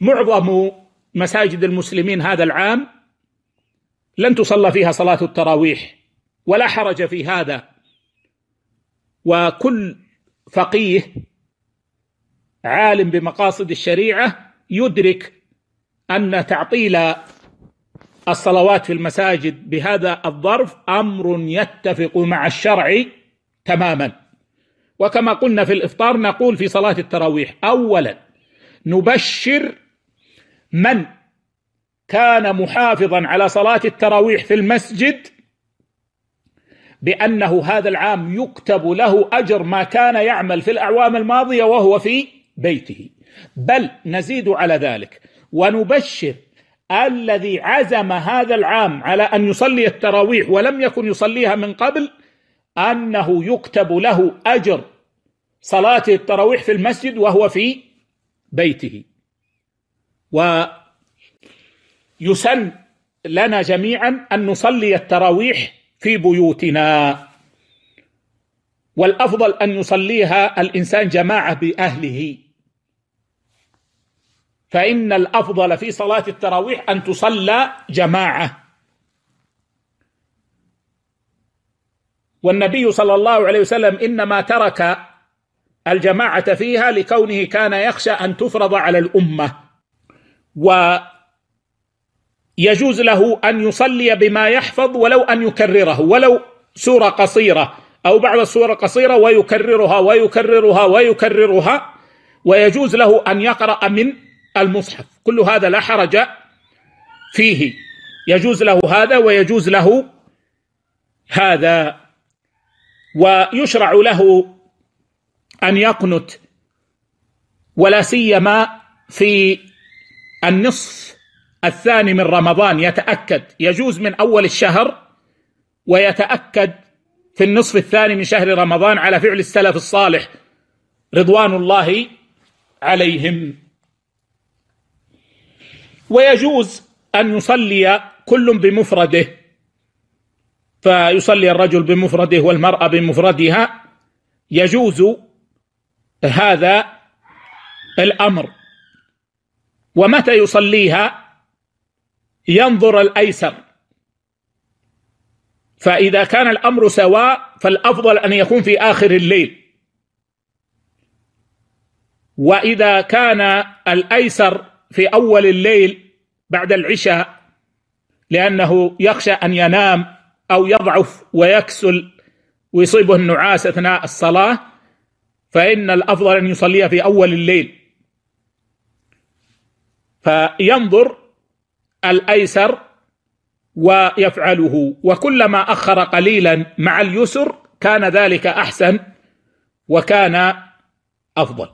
معظم مساجد المسلمين هذا العام لن تصلى فيها صلاة التراويح، ولا حرج في هذا. وكل فقيه عالم بمقاصد الشريعة يدرك أن تعطيل الصلوات في المساجد بهذا الظرف أمر يتفق مع الشرع تماما. وكما قلنا في الإفطار نقول في صلاة التراويح: أولا نبشر من كان محافظا على صلاة التراويح في المسجد بأنه هذا العام يكتب له أجر ما كان يعمل في الأعوام الماضية وهو في بيته، بل نزيد على ذلك ونبشر الذي عزم هذا العام على أن يصلي التراويح ولم يكن يصليها من قبل أنه يكتب له أجر صلاة التراويح في المسجد وهو في بيته. ويسن لنا جميعا أن نصلي التراويح في بيوتنا، والأفضل أن يصليها الإنسان جماعة بأهله، فإن الأفضل في صلاة التراويح أن تصلى جماعة. والنبي صلى الله عليه وسلم إنما ترك الجماعة فيها لكونه كان يخشى أن تفرض على الأمة، ويجوز له أن يصلي بما يحفظ ولو أن يكرره، ولو سورة قصيرة أو بعض السور قصيرة، ويكررها ويكررها ويكررها، ويجوز له أن يقرأ من المصحف. كل هذا لا حرج فيه، يجوز له هذا ويجوز له هذا. ويشرع له أن يقنت، ولا سيما في النصف الثاني من رمضان يتأكد، يجوز من أول الشهر ويتأكد في النصف الثاني من شهر رمضان على فعل السلف الصالح رضوان الله عليهم. ويجوز أن يصلي كل بمفرده، فيصلي الرجل بمفرده والمرأة بمفردها، يجوز هذا الأمر. ومتى يصليها؟ ينظر الأيسر، فإذا كان الأمر سواء فالأفضل أن يكون في آخر الليل، وإذا كان الأيسر في أول الليل بعد العشاء لأنه يخشى أن ينام أو يضعف ويكسل ويصيبه النعاس أثناء الصلاة، فإن الأفضل أن يصلي في أول الليل، فينظر الأيسر ويفعله. وكلما أخر قليلا مع اليسر كان ذلك أحسن وكان أفضل.